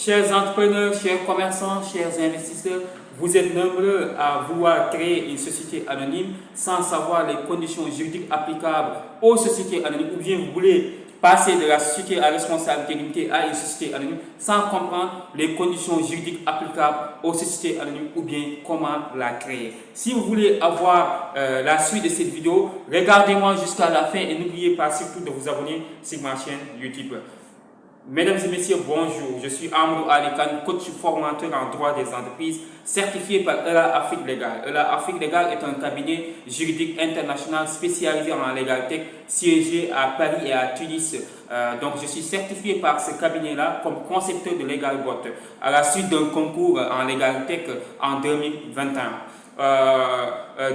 Chers entrepreneurs, chers commerçants, chers investisseurs, vous êtes nombreux à vouloir créer une société anonyme sans savoir les conditions juridiques applicables aux sociétés anonymes, ou bien vous voulez passer de la société à responsabilité limitée à une société anonyme sans comprendre les conditions juridiques applicables aux sociétés anonymes ou bien comment la créer. Si vous voulez avoir la suite de cette vidéo, regardez-moi jusqu'à la fin et n'oubliez pas surtout de vous abonner sur ma chaîne YouTube. Mesdames et messieurs, bonjour. Je suis Amadou Ali Kane, coach formateur en droit des entreprises, certifié par ELA Afrique Légale. ELA Afrique Légale est un cabinet juridique international spécialisé en Legal Tech, siégé à Paris et à Tunis. Donc, je suis certifié par ce cabinet-là comme concepteur de Legal Bot à la suite d'un concours en Legal Tech en 2021.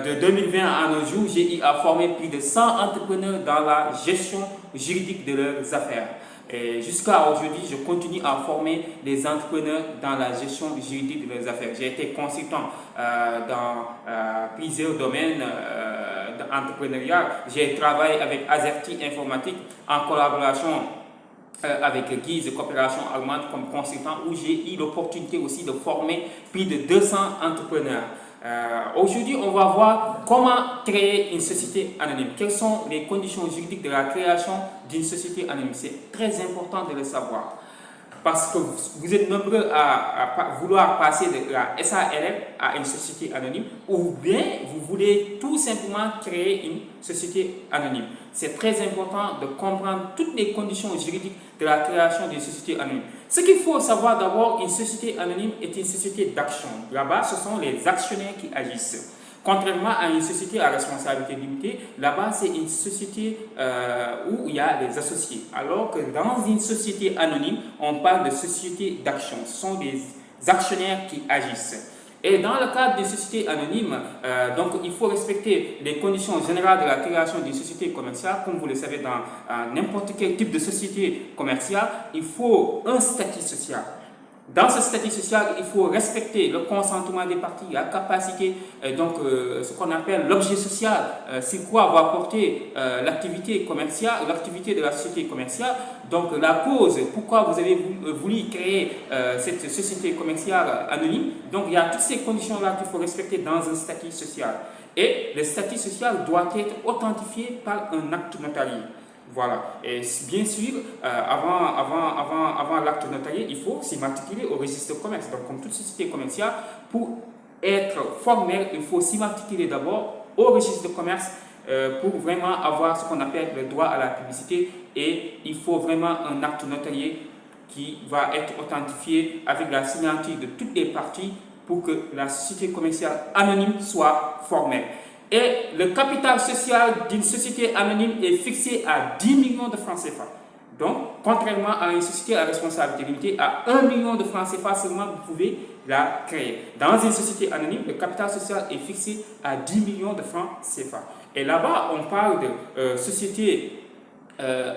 De 2020 à nos jours, j'ai eu à former plus de 100 entrepreneurs dans la gestion juridique de leurs affaires. Et jusqu'à aujourd'hui, je continue à former des entrepreneurs dans la gestion juridique de leurs affaires. J'ai été consultant dans plusieurs domaines d'entrepreneuriat. J'ai travaillé avec Azerty Informatique en collaboration avec Guise Coopération Allemande comme consultant, où j'ai eu l'opportunité aussi de former plus de 200 entrepreneurs. Aujourd'hui, on va voir comment créer une société anonyme. Quelles sont les conditions juridiques de la création d'une société anonyme? C'est très important de le savoir. Parce que vous êtes nombreux à vouloir passer de la SARL à une société anonyme, ou bien vous voulez tout simplement créer une société anonyme. C'est très important de comprendre toutes les conditions juridiques de la création d'une société anonyme. Ce qu'il faut savoir d'abord, une société anonyme est une société d'action. Là-bas, ce sont les actionnaires qui agissent. Contrairement à une société à responsabilité limitée, là-bas, c'est une société où il y a des associés. Alors que dans une société anonyme, on parle de société d'action. Ce sont des actionnaires qui agissent. Et dans le cadre d'une société anonyme, donc il faut respecter les conditions générales de la création d'une société commerciale. Comme vous le savez, dans n'importe quel type de société commerciale, il faut un statut social. Dans ce statut social, il faut respecter le consentement des parties, la capacité, ce qu'on appelle l'objet social, c'est quoi va porter l'activité commerciale, l'activité de la société commerciale. Donc la cause, pourquoi vous avez voulu créer cette société commerciale anonyme. Donc il y a toutes ces conditions-là qu'il faut respecter dans un statut social. Et le statut social doit être authentifié par un acte notarié. Voilà, et bien sûr, avant l'acte notarié, il faut s'immatriculer au registre de commerce. Donc, comme toute société commerciale, pour être formel, il faut s'immatriculer d'abord au registre de commerce pour vraiment avoir ce qu'on appelle le droit à la publicité. Et il faut vraiment un acte notarié qui va être authentifié avec la signature de toutes les parties pour que la société commerciale anonyme soit formelle. Et le capital social d'une société anonyme est fixé à 10 millions de francs CFA. Donc, contrairement à une société à responsabilité limitée, à 1 million de francs CFA seulement, vous pouvez la créer. Dans une société anonyme, le capital social est fixé à 10 millions de francs CFA. Et là-bas, on parle de société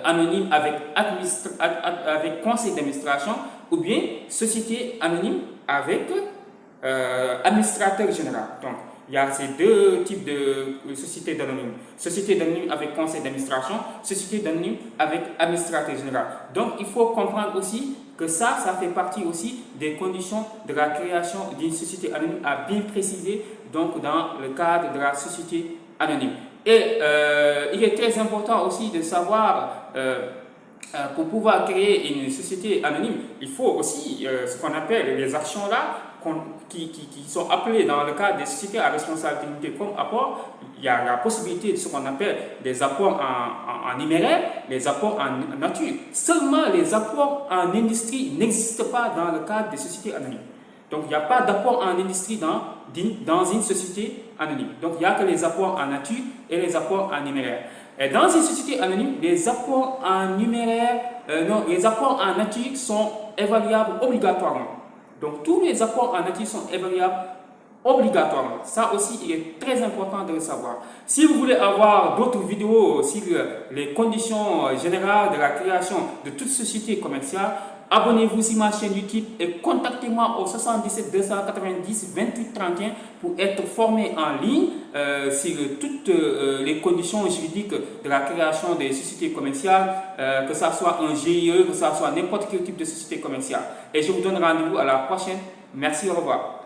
anonyme avec conseil d'administration, ou bien société anonyme avec administrateur général. Donc, il y a ces deux types de sociétés d'anonymes. Société d'anonyme avec conseil d'administration, société d'anonyme avec administrateur général. Donc, il faut comprendre aussi que ça fait partie aussi des conditions de la création d'une société anonyme à bien préciser, donc dans le cadre de la société anonyme. Et il est très important aussi de savoir, pour pouvoir créer une société anonyme, il faut aussi ce qu'on appelle les actions là, qui sont appelées dans le cadre des sociétés à responsabilité limitée comme apport. Il y a la possibilité de ce qu'on appelle des apports en numéraire, les apports en nature. Seulement les apports en industrie n'existent pas dans le cadre des sociétés anonymes. Donc il n'y a pas d'apport en industrie dans une société anonyme. Donc il n'y a que les apports en nature et les apports en numéraire. Et dans une société anonyme, les apports en numéraire, les apports en nature sont évaluables obligatoirement. Donc tous les apports en nature sont évaluables obligatoirement. Ça aussi, il est très important de le savoir. Si vous voulez avoir d'autres vidéos sur les conditions générales de la création de toute société commerciale, Abonnez-vous sur ma chaîne YouTube et contactez-moi au 77 290 28 31 pour être formé en ligne sur toutes les conditions juridiques de la création des sociétés commerciales, que ce soit un GIE, que ce soit n'importe quel type de société commerciale. Et je vous donne rendez-vous à la prochaine. Merci, au revoir.